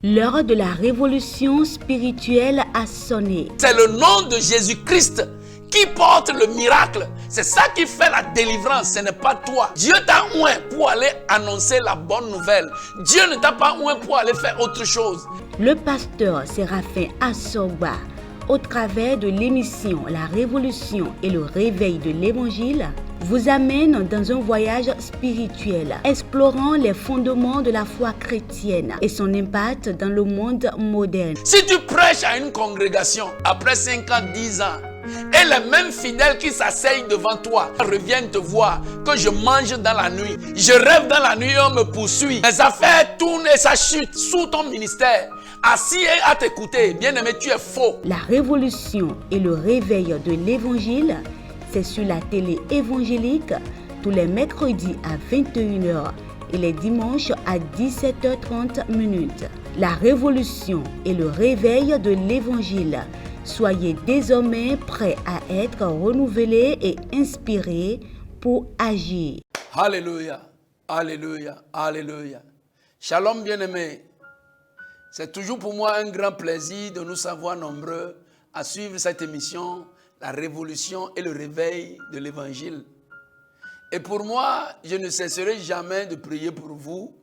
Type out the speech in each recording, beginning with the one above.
L'heure de la révolution spirituelle a sonné. C'est le nom de Jésus-Christ qui porte le miracle. C'est ça qui fait la délivrance, ce n'est pas toi. Dieu t'a oint pour aller annoncer la bonne nouvelle. Dieu ne t'a pas oint pour aller faire autre chose. Le pasteur Séraphin Assogba, au travers de l'émission La Révolution et le réveil de l'Évangile, vous amène dans un voyage spirituel, explorant les fondements de la foi chrétienne et son impact dans le monde moderne. Si tu prêches à une congrégation, après 5 ans, 10 ans, et les mêmes fidèles qui s'asseyent devant toi reviennent te voir, que je mange dans la nuit, je rêve dans la nuit et on me poursuit, mes affaires tournent et ça chute sous ton ministère, assis et à t'écouter, bien-aimé, tu es faux. La révolution et le réveil de l'Évangile, c'est sur la télé évangélique tous les mercredis à 21h et les dimanches à 17h30. La révolution et le réveil de l'Évangile. Soyez désormais prêts à être renouvelés et inspirés pour agir. Alléluia, alléluia, alléluia. Shalom bien-aimé. C'est toujours pour moi un grand plaisir de nous savoir nombreux à suivre cette émission, la révolution et le réveil de l'Évangile. Et pour moi, je ne cesserai jamais de prier pour vous,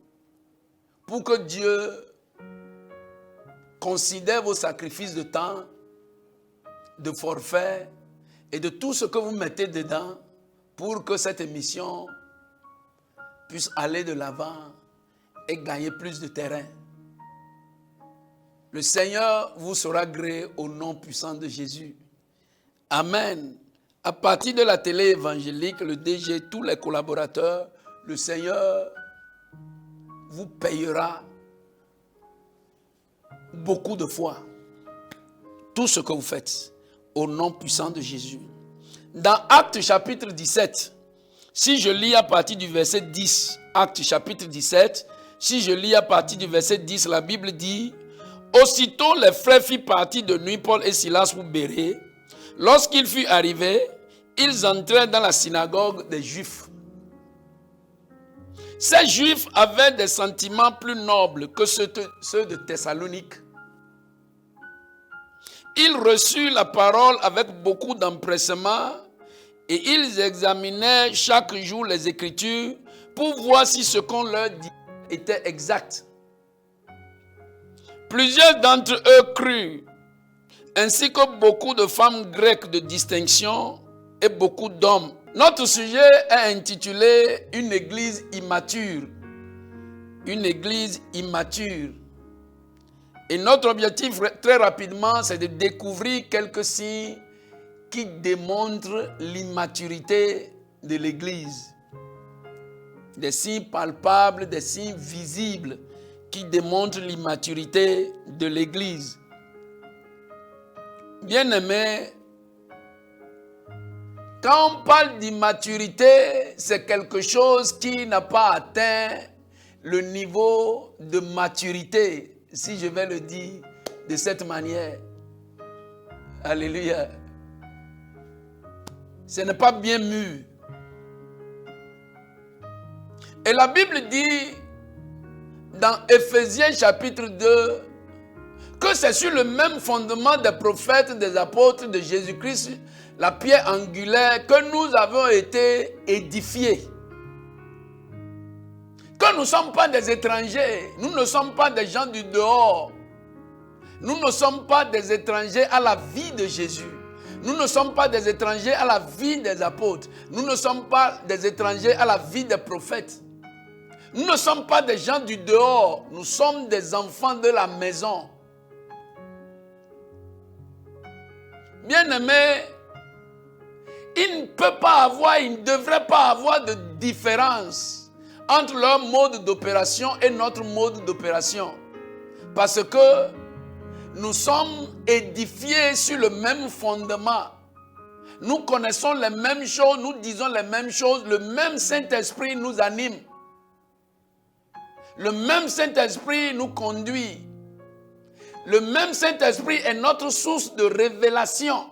pour que Dieu considère vos sacrifices de temps, de forfait et de tout ce que vous mettez dedans pour que cette émission puisse aller de l'avant et gagner plus de terrain. Le Seigneur vous sera gré au nom puissant de Jésus. Amen. À partir de la télé évangélique, le DG, tous les collaborateurs, le Seigneur vous payera beaucoup de fois tout ce que vous faites au nom puissant de Jésus. Dans Actes chapitre 17, si je lis à partir du verset 10, Actes chapitre 17, si je lis à partir du verset 10, la Bible dit: aussitôt les frères firent partir de nuit Paul et Silas pour Bérée. Lorsqu'ils furent arrivés, ils entrèrent dans la synagogue des Juifs. Ces Juifs avaient des sentiments plus nobles que ceux de Thessalonique. Ils reçurent la parole avec beaucoup d'empressement et ils examinaient chaque jour les Écritures pour voir si ce qu'on leur dit était exact. Plusieurs d'entre eux crurent, ainsi que beaucoup de femmes grecques de distinction et beaucoup d'hommes. Notre sujet est intitulé « Une église immature ». Une église immature. Et notre objectif, très rapidement, c'est de découvrir quelques signes qui démontrent l'immaturité de l'église. Des signes palpables, des signes visibles qui démontrent l'immaturité de l'église. Bien-aimés, quand on parle d'immaturité, c'est quelque chose qui n'a pas atteint le niveau de maturité, si je vais le dire de cette manière. Alléluia. Ce n'est pas bien mûr. Et la Bible dit dans Éphésiens chapitre 2 que c'est sur le même fondement des prophètes, des apôtres de Jésus-Christ, la pierre angulaire, que nous avons été édifiés. Que nous ne sommes pas des étrangers, nous ne sommes pas des gens du dehors. Nous ne sommes pas des étrangers à la vie de Jésus. Nous ne sommes pas des étrangers à la vie des apôtres. Nous ne sommes pas des étrangers à la vie des prophètes. Nous ne sommes pas des gens du dehors. Nous sommes des enfants de la maison. Bien-aimés, il ne devrait pas avoir de différence entre leur mode d'opération et notre mode d'opération. Parce que nous sommes édifiés sur le même fondement. Nous connaissons les mêmes choses, nous disons les mêmes choses, le même Saint-Esprit nous anime. Le même Saint-Esprit nous conduit. Le même Saint-Esprit est notre source de révélation.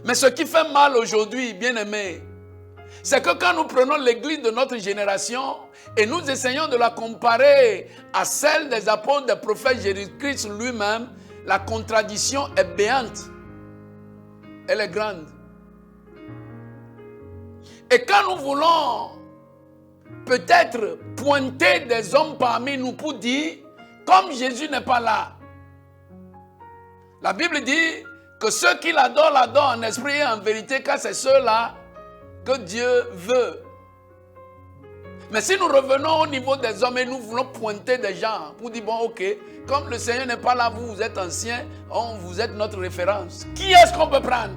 Mais ce qui fait mal aujourd'hui, bien-aimés, c'est que quand nous prenons l'église de notre génération et nous essayons de la comparer à celle des apôtres, des prophètes, Jésus-Christ lui-même, la contradiction est béante. Elle est grande. Et quand nous voulons peut-être pointer des hommes parmi nous pour dire, comme Jésus n'est pas là, la Bible dit que ceux qui l'adorent en esprit et en vérité, car c'est ceux-là que Dieu veut. Mais si nous revenons au niveau des hommes et nous voulons pointer des gens pour dire, bon, ok, comme le Seigneur n'est pas là, vous êtes anciens, vous êtes notre référence. Qui est-ce qu'on peut prendre?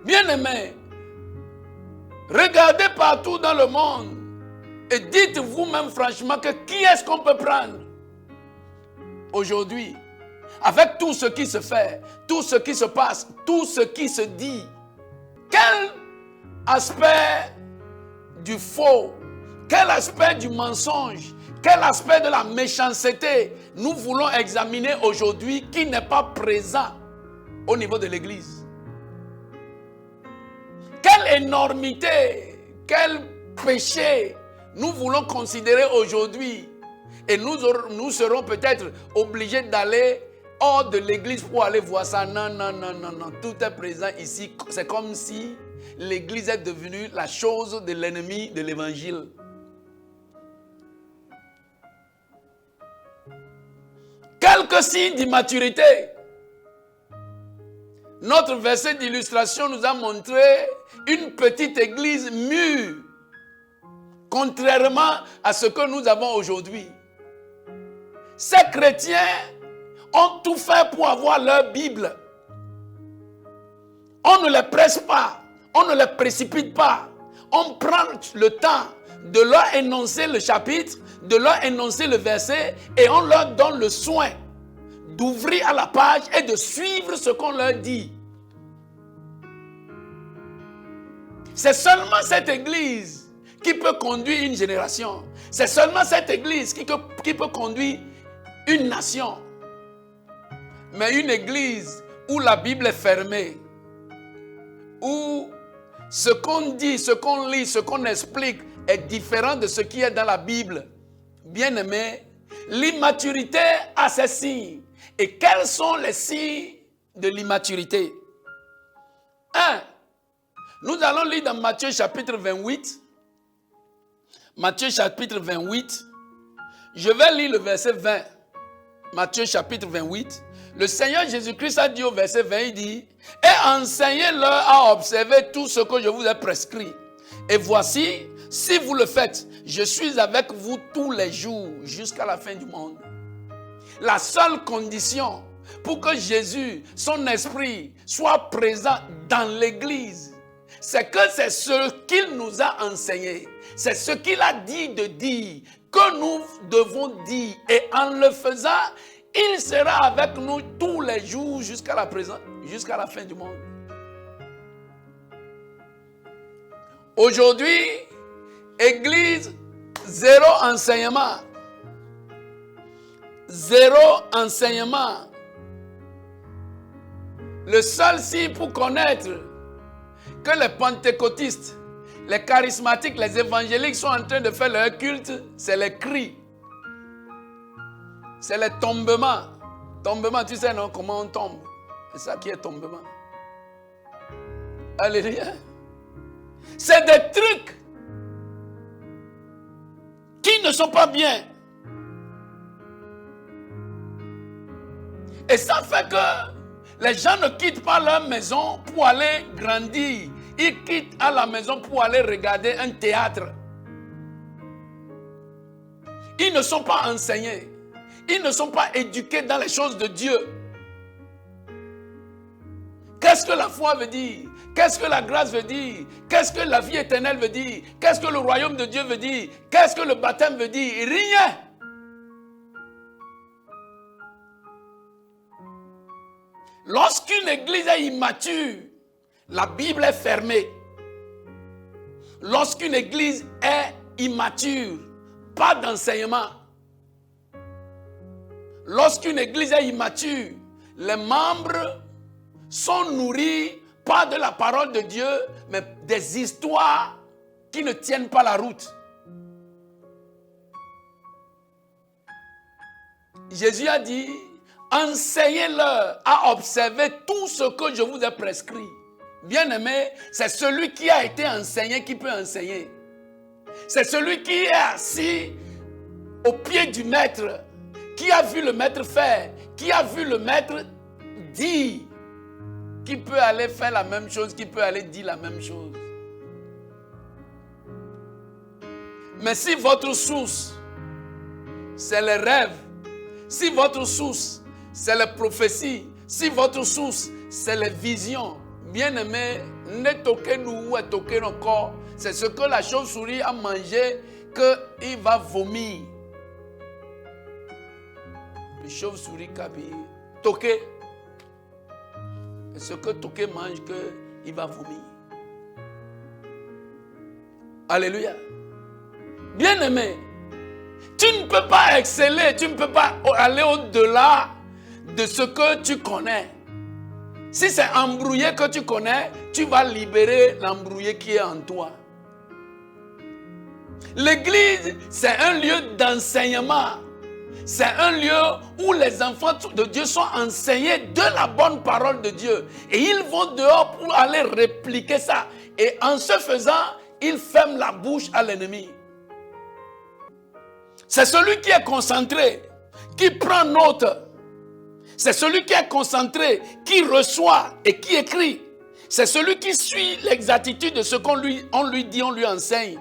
Bien-aimés, regardez partout dans le monde et dites vous-même franchement que qui est-ce qu'on peut prendre aujourd'hui? Avec tout ce qui se fait, tout ce qui se passe, tout ce qui se dit, quel aspect du faux, quel aspect du mensonge, quel aspect de la méchanceté nous voulons examiner aujourd'hui qui n'est pas présent au niveau de l'Église? Quelle énormité, quel péché nous voulons considérer aujourd'hui? Et nous serons peut-être obligés d'aller hors de l'église pour aller voir ça. Non, non, non, non, non. Tout est présent ici. C'est comme si l'église est devenue la chose de l'ennemi de l'évangile. Quelques signes d'immaturité. Notre verset d'illustration nous a montré une petite église mûre, contrairement à ce que nous avons aujourd'hui. Ces chrétiens ont tout fait pour avoir leur Bible. On ne les presse pas, on ne les précipite pas. On prend le temps de leur énoncer le chapitre, de leur énoncer le verset et on leur donne le soin d'ouvrir à la page et de suivre ce qu'on leur dit. C'est seulement cette église qui peut conduire une génération. C'est seulement cette église qui peut conduire une nation. Mais une église où la Bible est fermée, où ce qu'on dit, ce qu'on lit, ce qu'on explique est différent de ce qui est dans la Bible. Bien-aimés, l'immaturité a ses signes. Et quels sont les signes de l'immaturité? 1. Nous allons lire dans Matthieu chapitre 28. Matthieu chapitre 28. Je vais lire le verset 20. Matthieu chapitre 28. Le Seigneur Jésus-Christ a dit au verset 20, il dit, « Et enseignez-leur à observer tout ce que je vous ai prescrit. Et voici, si vous le faites, je suis avec vous tous les jours jusqu'à la fin du monde. » La seule condition pour que Jésus, son esprit, soit présent dans l'église, c'est que c'est ce qu'il nous a enseigné. C'est ce qu'il a dit de dire, que nous devons dire. Et en le faisant, il sera avec nous tous les jours jusqu'à la fin du monde. Aujourd'hui, Église, zéro enseignement. Zéro enseignement. Le seul signe pour connaître que les pentecôtistes, les charismatiques, les évangéliques sont en train de faire leur culte, c'est les cris. C'est les tombements. Tombement, tu sais non, comment on tombe. C'est ça qui est tombement. Alléluia. C'est des trucs qui ne sont pas bien. Et ça fait que les gens ne quittent pas leur maison pour aller grandir. Ils quittent à la maison pour aller regarder un théâtre. Ils ne sont pas enseignés. Ils ne sont pas éduqués dans les choses de Dieu. Qu'est-ce que la foi veut dire? Qu'est-ce que la grâce veut dire? Qu'est-ce que la vie éternelle veut dire? Qu'est-ce que le royaume de Dieu veut dire? Qu'est-ce que le baptême veut dire? Rien. Lorsqu'une église est immature, la Bible est fermée. Lorsqu'une église est immature, pas d'enseignement. Lorsqu'une église est immature, les membres sont nourris pas de la parole de Dieu, mais des histoires qui ne tiennent pas la route. Jésus a dit, enseignez-leur à observer tout ce que je vous ai prescrit. Bien-aimé, c'est celui qui a été enseigné qui peut enseigner. C'est celui qui est assis au pied du maître, qui a vu le maître faire, qui a vu le maître dire, qui peut aller faire la même chose, qui peut aller dire la même chose. Mais si votre source, c'est les rêves, si votre source, c'est les prophéties, si votre source, c'est les visions, bien-aimé, ne toquez-nous ou toquez nos corps. C'est ce que la chauve-souris a mangé qu'il va vomir. Le chauve-souris cabi, toqué. C'est ce que toqué mange qu'il va vomir. Alléluia. Bien-aimé, tu ne peux pas exceller, tu ne peux pas aller au-delà de ce que tu connais. Si c'est embrouillé que tu connais, tu vas libérer l'embrouillé qui est en toi. L'église, c'est un lieu d'enseignement. C'est un lieu où les enfants de Dieu sont enseignés de la bonne parole de Dieu. Et ils vont dehors pour aller répliquer ça. Et en ce faisant, ils ferment la bouche à l'ennemi. C'est celui qui est concentré, qui prend note. C'est celui qui est concentré, qui reçoit et qui écrit. C'est celui qui suit l'exactitude de ce qu'on lui dit, on lui enseigne.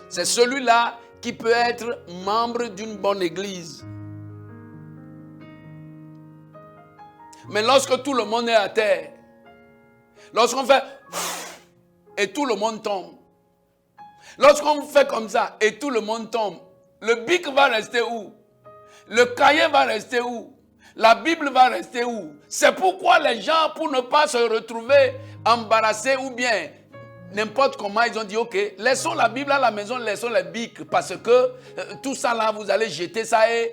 C'est celui-là qui peut être membre d'une bonne église. Mais lorsque tout le monde est à terre, lorsqu'on fait et tout le monde tombe, lorsqu'on fait comme ça et tout le monde tombe, le bic va rester où? Le cahier va rester où? La Bible va rester où? C'est pourquoi les gens, pour ne pas se retrouver embarrassés ou bien n'importe comment, ils ont dit, ok, laissons la Bible à la maison, laissons les bics, parce que tout ça là, vous allez jeter ça et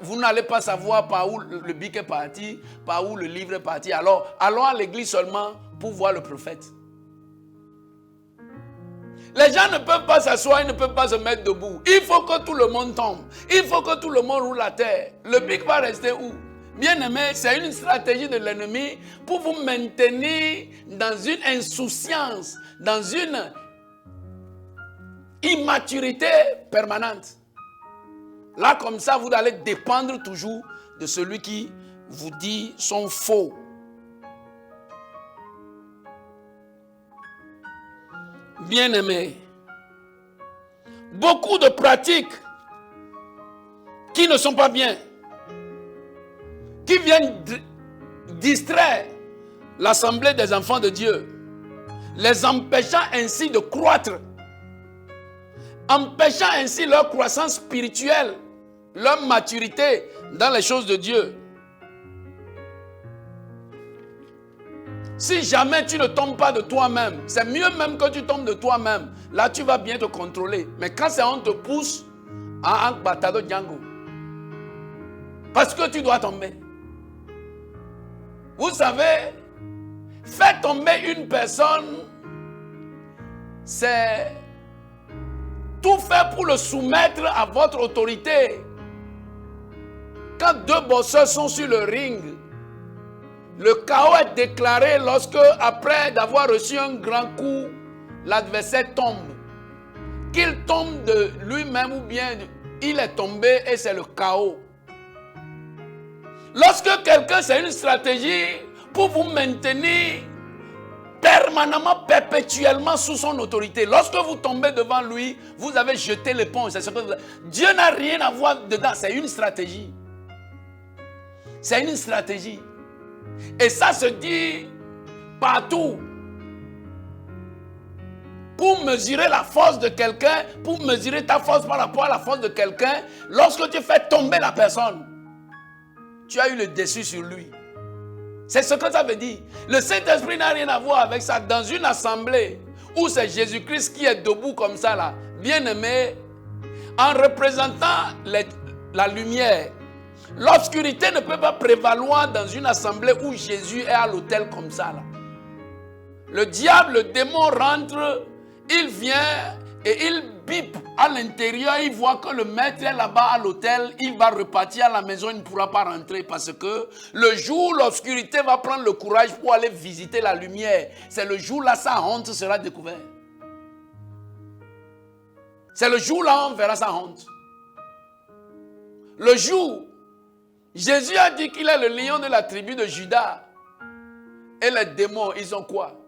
vous n'allez pas savoir par où le bic est parti, par où le livre est parti. Alors, allons à l'église seulement pour voir le prophète. Les gens ne peuvent pas s'asseoir, ils ne peuvent pas se mettre debout. Il faut que tout le monde tombe. Il faut que tout le monde roule à terre. Le bic va rester où? Bien-aimé, c'est une stratégie de l'ennemi pour vous maintenir dans une insouciance, dans une immaturité permanente. Là, comme ça, vous allez dépendre toujours de celui qui vous dit sont faux. Bien-aimé, beaucoup de pratiques qui ne sont pas bien, qui viennent distraire l'assemblée des enfants de Dieu, les empêchant ainsi de croître, empêchant ainsi leur croissance spirituelle, leur maturité dans les choses de Dieu. Si jamais tu ne tombes pas de toi-même, c'est mieux même que tu tombes de toi-même. Là, tu vas bien te contrôler. Mais quand c'est on te pousse à un batado Django, parce que tu dois tomber. Vous savez, faire tomber une personne, c'est tout faire pour le soumettre à votre autorité. Quand deux boxeurs sont sur le ring, le chaos est déclaré lorsque, après d'avoir reçu un grand coup, l'adversaire tombe. Qu'il tombe de lui-même ou bien il est tombé et c'est le chaos. Lorsque quelqu'un, c'est une stratégie pour vous maintenir permanemment, perpétuellement sous son autorité. Lorsque vous tombez devant lui, vous avez jeté l'éponge. C'est ce que Dieu n'a rien à voir dedans. C'est une stratégie. C'est une stratégie. Et ça se dit partout. Pour mesurer la force de quelqu'un, pour mesurer ta force par rapport à la force de quelqu'un, lorsque tu fais tomber la personne, tu as eu le dessus sur lui. C'est ce que ça veut dire. Le Saint-Esprit n'a rien à voir avec ça. Dans une assemblée où c'est Jésus-Christ qui est debout comme ça là, bien aimé, en représentant la lumière, l'obscurité ne peut pas prévaloir dans une assemblée où Jésus est à l'autel comme ça là. Le diable, le démon rentre, il vient et il bipe à l'intérieur, il voit que le maître est là-bas à l'hôtel, il va repartir à la maison, il ne pourra pas rentrer parce que le jour, l'obscurité va prendre le courage pour aller visiter la lumière. C'est le jour-là, sa honte sera découverte. C'est le jour-là, on verra sa honte. Le jour, Jésus a dit qu'il est le lion de la tribu de Juda. Et les démons, ils ont quoi?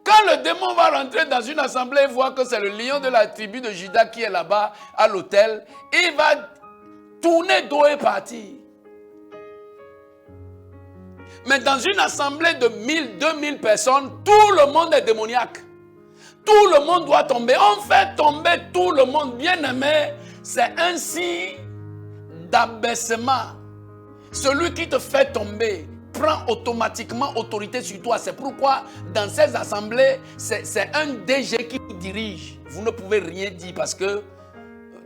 Quand le démon va rentrer dans une assemblée et voir que c'est le lion de la tribu de Juda qui est là-bas à l'hôtel, il va tourner dos et partir. Mais dans une assemblée de 1000, 2000 personnes, tout le monde est démoniaque. Tout le monde doit tomber. On fait tomber tout le monde. Bien-aimé, c'est un signe d'abaissement. Celui qui te fait tomber prend automatiquement autorité sur toi. C'est pourquoi dans ces assemblées, c'est un DG qui vous dirige. Vous ne pouvez rien dire parce que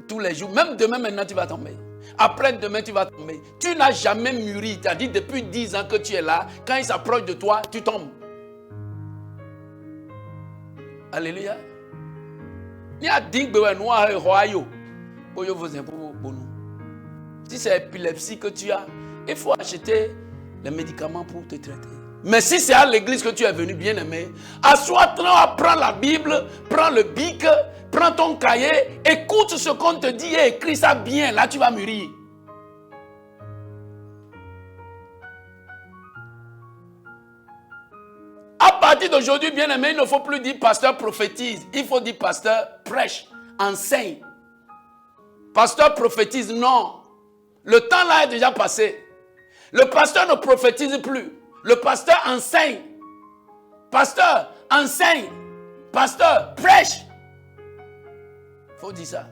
tous les jours, même demain maintenant tu vas tomber. Après demain tu vas tomber. Tu n'as jamais mûri. Tu as dit depuis 10 ans que tu es là. Quand il s'approche de toi, tu tombes. Alléluia. Si c'est épilepsie que tu as, il faut acheter les médicaments pour te traiter. Mais si c'est à l'église que tu es venu, bien-aimé, assois-toi, prends la Bible, prends le bic, prends ton cahier, écoute ce qu'on te dit et écris ça bien. Là, tu vas mûrir. À partir d'aujourd'hui, bien-aimé, il ne faut plus dire pasteur prophétise. Il faut dire pasteur prêche, enseigne. Pasteur prophétise, non. Le temps là est déjà passé. Le pasteur ne prophétise plus. Le pasteur enseigne. Pasteur enseigne. Pasteur prêche. Il faut dire ça.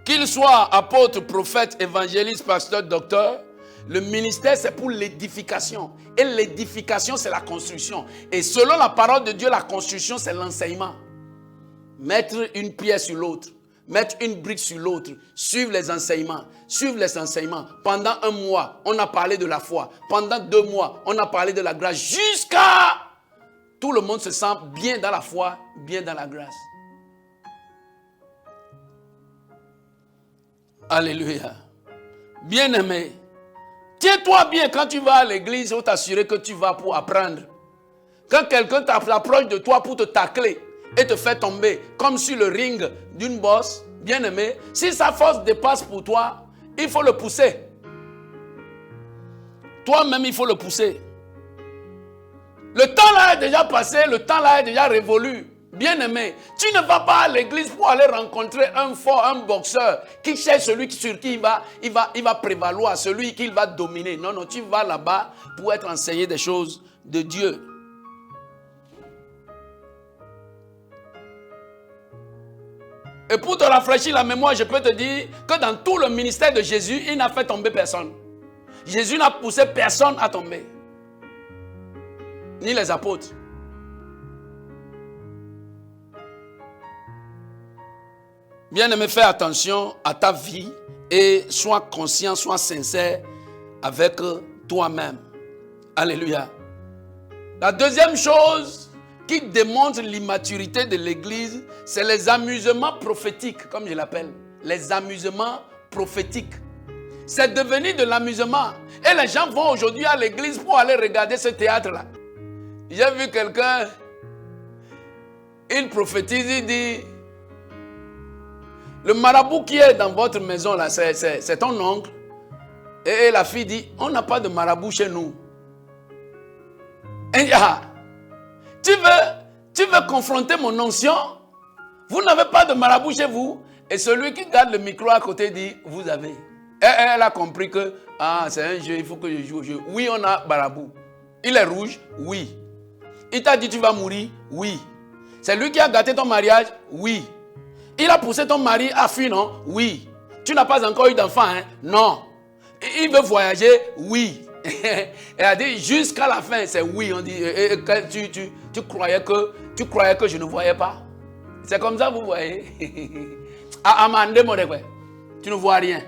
Qu'il soit apôtre, prophète, évangéliste, pasteur, docteur, le ministère c'est pour l'édification. Et l'édification c'est la construction. Et selon la parole de Dieu, la construction c'est l'enseignement. Mettre une pierre sur l'autre. Mettre une brique sur l'autre, suivre les enseignements. Pendant un mois, on a parlé de la foi. Pendant 2 mois, on a parlé de la grâce. Jusqu'à tout le monde se sent bien dans la foi, bien dans la grâce. Alléluia. Bien-aimé, tiens-toi bien quand tu vas à l'église, il faut t'assurer que tu vas pour apprendre. Quand quelqu'un t'approche de toi pour te tacler, et te fait tomber comme sur le ring d'une bosse, bien aimé, si sa force dépasse pour toi, il faut le pousser. Toi-même, il faut le pousser. Le temps là est déjà passé, le temps là est déjà révolu. Bien aimé, tu ne vas pas à l'église pour aller rencontrer un fort, un boxeur qui cherche celui sur qui il va prévaloir, celui qu'il va dominer. Non, non, tu vas là-bas pour être enseigné des choses de Dieu. Et pour te rafraîchir la mémoire, je peux te dire que dans tout le ministère de Jésus, il n'a fait tomber personne. Jésus n'a poussé personne à tomber. Ni les apôtres. Bien-aimé, fais attention à ta vie et sois conscient, sois sincère avec toi-même. Alléluia. La deuxième chose qui démontre l'immaturité de l'église, c'est les amusements prophétiques, comme je l'appelle. Les amusements prophétiques. C'est devenu de l'amusement. Et les gens vont aujourd'hui à l'église pour aller regarder ce théâtre-là. J'ai vu quelqu'un, il prophétise, il dit, le marabout qui est dans votre maison, là, c'est ton oncle. Et la fille dit, on n'a pas de marabout chez nous. Et tu veux confronter mon onction? Vous n'avez pas de marabout chez vous? Et celui qui garde le micro à côté dit, vous avez. Et elle a compris que, c'est un jeu, il faut que je joue au jeu. Oui, on a marabout. Il est rouge? Oui. Il t'a dit, tu vas mourir? Oui. C'est lui qui a gâté ton mariage? Oui. Il a poussé ton mari à fuir, non? Oui. Tu n'as pas encore eu d'enfant, hein? Non. Il veut voyager? Oui. Elle a dit jusqu'à la fin, c'est oui. On dit, tu croyais que je ne voyais pas? C'est comme ça, vous voyez. Tu ne vois rien.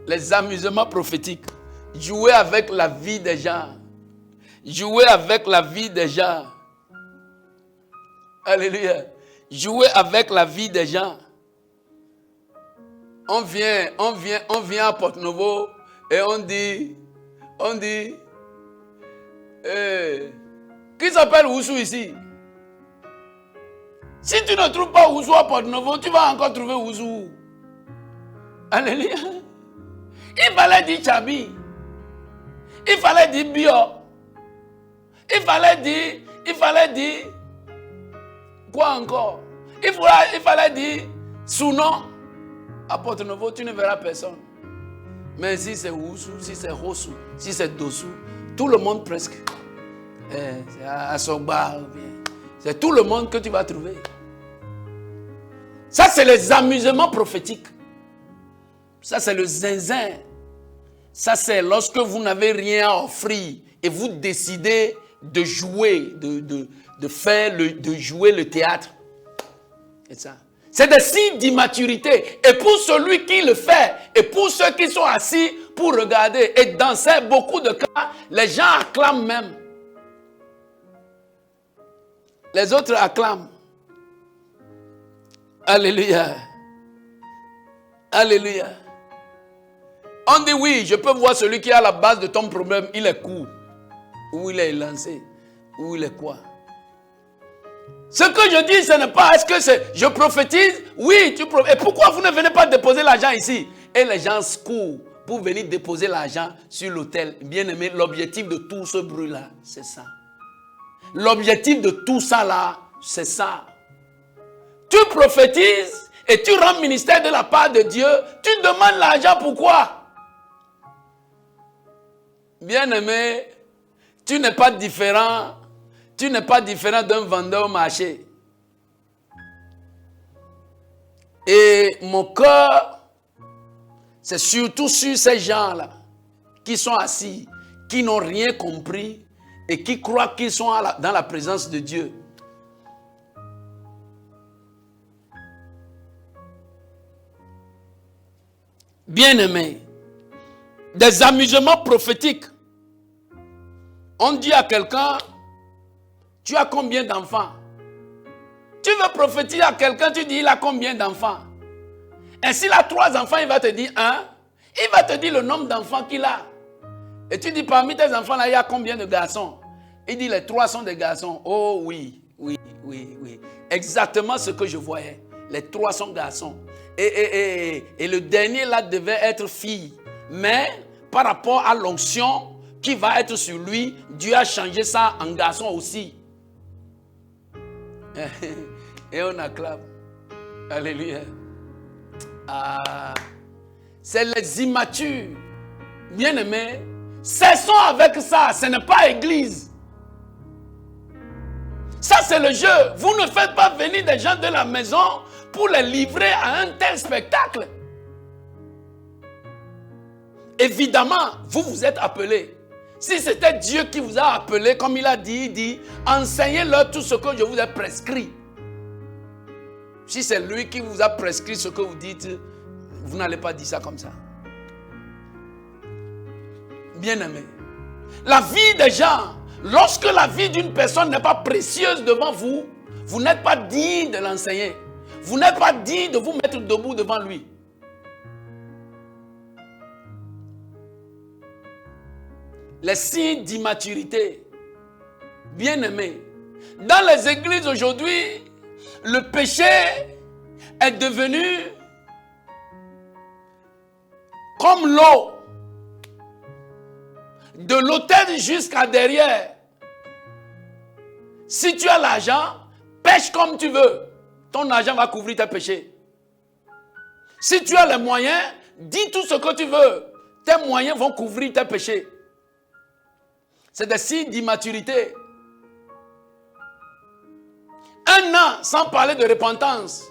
Les amusements prophétiques. Jouer avec la vie des gens. Jouer avec la vie des gens. Alléluia. Jouer avec la vie des gens. On vient à Porto-Novo et on dit, qui s'appelle Oussou ici? Si tu ne trouves pas Oussou à Porto-Novo, tu vas encore trouver Oussou. Alléluia. Il fallait dire Chabi. Il fallait dire Bio. Il fallait dire quoi encore? Il fallait dire Sounon. À Porto-Novo, tu ne verras personne. Mais si c'est Oussou, si c'est Rossou, si c'est Dossou, tout le monde presque. C'est à Sogba, c'est tout le monde que tu vas trouver. Ça, c'est les amusements prophétiques. Ça, c'est le zinzin. Ça, c'est lorsque vous n'avez rien à offrir et vous décidez de jouer, de jouer le théâtre. C'est ça. C'est des signes d'immaturité. Et pour celui qui le fait, et pour ceux qui sont assis pour regarder, et dans beaucoup de cas, les gens acclament même. Les autres acclament. Alléluia. Alléluia. On dit oui, je peux voir celui qui est à la base de ton problème, il est court. Ou il est lancé. Ou il est quoi? Ce que je dis, ce n'est pas, est-ce que c'est, je prophétise? Oui, tu prophétises. Et pourquoi vous ne venez pas déposer l'argent ici? Et les gens se courent pour venir déposer l'argent sur l'autel. Bien aimé, l'objectif de tout ce bruit-là, c'est ça. L'objectif de tout ça là, c'est ça. Tu prophétises et tu rends ministère de la part de Dieu. Tu demandes l'argent, pourquoi? Bien aimé, tu n'es pas différent. Tu n'es pas différent d'un vendeur au marché. Et mon cœur, c'est surtout sur ces gens-là qui sont assis, qui n'ont rien compris et qui croient qu'ils sont dans la présence de Dieu. Bien-aimés, des amusements prophétiques. On dit à quelqu'un, tu as combien d'enfants? Tu veux prophétiser à quelqu'un, tu dis, il a combien d'enfants? Et s'il a 3 enfants, il va te dire 1. Il va te dire le nombre d'enfants qu'il a. Et tu dis, parmi tes enfants là, il y a combien de garçons? Il dit, les 3 sont des garçons. Oh oui. Exactement ce que je voyais. Les 3 sont garçons. Et le dernier là devait être fille. Mais par rapport à l'onction qui va être sur lui, Dieu a changé ça en garçon aussi. Et on acclame. Alléluia. Ah, c'est les immatures. Bien-aimés, cessons avec ça. Ce n'est pas église. Ça, c'est le jeu. Vous ne faites pas venir des gens de la maison pour les livrer à un tel spectacle. Évidemment, vous êtes appelés. Si c'était Dieu qui vous a appelé, comme il a dit, il dit, enseignez-leur tout ce que je vous ai prescrit. Si c'est lui qui vous a prescrit ce que vous dites, vous n'allez pas dire ça comme ça. Bien-aimé, la vie des gens, lorsque la vie d'une personne n'est pas précieuse devant vous, vous n'êtes pas digne de l'enseigner. Vous n'êtes pas digne de vous mettre debout devant lui. Les signes d'immaturité. Bien-aimés, dans les églises aujourd'hui, le péché est devenu comme l'eau. De l'autel jusqu'à derrière. Si tu as l'argent, pêche comme tu veux. Ton argent va couvrir tes péchés. Si tu as les moyens, dis tout ce que tu veux. Tes moyens vont couvrir tes péchés. C'est des signes d'immaturité. 1 an sans parler de repentance.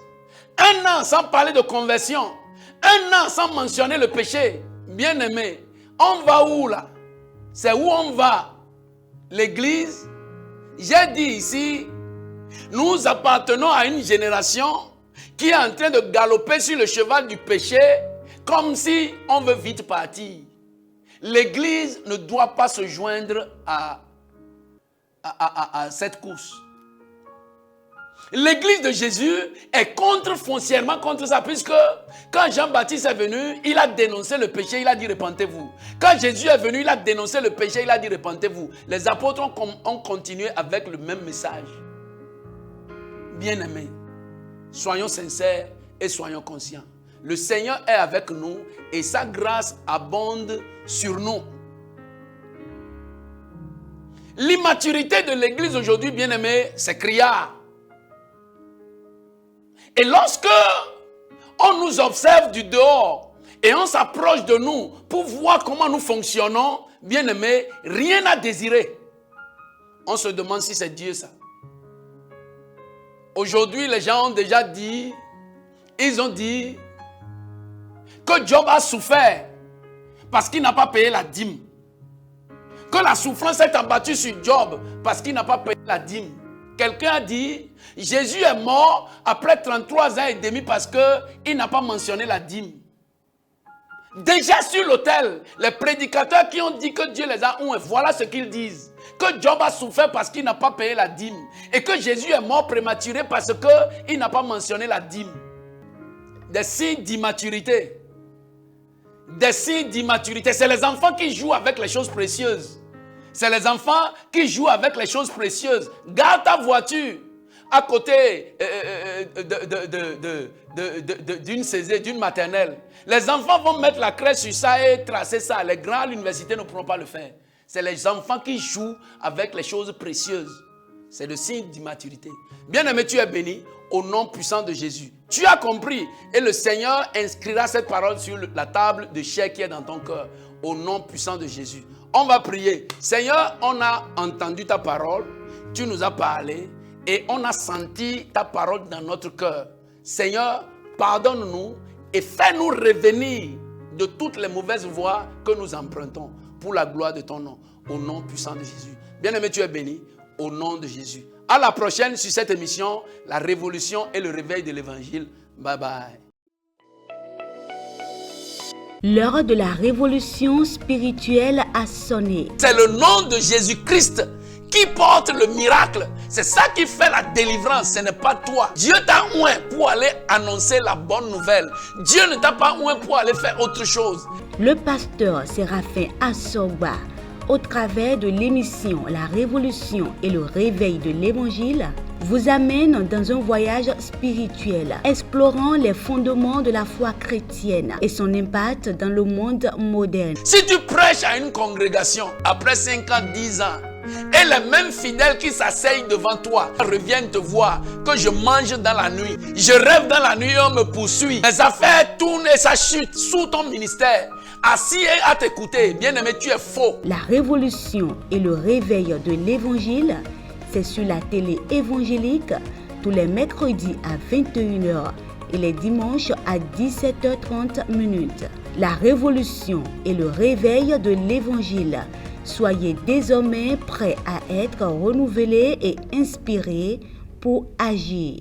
1 an sans parler de conversion. 1 an sans mentionner le péché. Bien-aimé, on va où là? C'est où on va? L'église. J'ai dit ici, nous appartenons à une génération qui est en train de galoper sur le cheval du péché comme si on veut vite partir. l'Église ne doit pas se joindre à cette course. L'Église de Jésus est foncièrement contre ça, puisque quand Jean-Baptiste est venu, il a dénoncé le péché, il a dit repentez-vous. Quand Jésus est venu, il a dénoncé le péché, il a dit repentez-vous. Les apôtres ont continué avec le même message. Bien-aimés, soyons sincères et soyons conscients. Le Seigneur est avec nous et sa grâce abonde sur nous. L'immaturité de l'Église aujourd'hui, bien-aimés, c'est criard. Et lorsque on nous observe du dehors et on s'approche de nous pour voir comment nous fonctionnons, bien-aimés, rien à désirer. On se demande si c'est Dieu ça. Aujourd'hui, les gens ont déjà dit, ils ont dit que Job a souffert parce qu'il n'a pas payé la dîme. Que la souffrance s'est abattue sur Job parce qu'il n'a pas payé la dîme. Quelqu'un a dit, Jésus est mort après 33 ans et demi parce qu'il n'a pas mentionné la dîme. Déjà sur l'autel, les prédicateurs qui ont dit que Dieu les a oués, voilà ce qu'ils disent. Que Job a souffert parce qu'il n'a pas payé la dîme. Et que Jésus est mort prématuré parce qu'il n'a pas mentionné la dîme. Des signes d'immaturité. Des signes d'immaturité. C'est les enfants qui jouent avec les choses précieuses. C'est les enfants qui jouent avec les choses précieuses. Garde ta voiture à côté d'une CESE, d'une maternelle. Les enfants vont mettre la craie sur ça et tracer ça. Les grands à l'université ne pourront pas le faire. C'est les enfants qui jouent avec les choses précieuses. C'est le signe d'immaturité. Bien-aimé, tu es béni au nom puissant de Jésus. Tu as compris et le Seigneur inscrira cette parole sur la table de chair qui est dans ton cœur. Au nom puissant de Jésus. On va prier. Seigneur, on a entendu ta parole. Tu nous as parlé et on a senti ta parole dans notre cœur. Seigneur, pardonne-nous et fais-nous revenir de toutes les mauvaises voies que nous empruntons pour la gloire de ton nom. Au nom puissant de Jésus. Bien-aimé, tu es béni. Au nom de Jésus. À la prochaine sur cette émission, la révolution et le réveil de l'évangile. Bye bye. L'heure de la révolution spirituelle a sonné. C'est le nom de Jésus-Christ qui porte le miracle. C'est ça qui fait la délivrance, ce n'est pas toi. Dieu t'a oint pour aller annoncer la bonne nouvelle. Dieu ne t'a pas oint pour aller faire autre chose. Le pasteur Séraphin Assoba, au travers de l'émission La Révolution et le réveil de l'Évangile, vous amène dans un voyage spirituel, explorant les fondements de la foi chrétienne et son impact dans le monde moderne. Si tu prêches à une congrégation, après 5 ans, 10 ans, et les mêmes fidèles qui s'asseyent devant toi reviennent te voir, que je mange dans la nuit, je rêve dans la nuit et on me poursuit, mes affaires tournent et ça chute sous ton ministère, assis et à t'écouter, bien-aimé, tu es faux. La révolution et le réveil de l'Évangile, c'est sur la télé évangélique tous les mercredis à 21h et les dimanches à 17h30. La révolution et le réveil de l'Évangile. Soyez désormais prêts à être renouvelés et inspirés pour agir.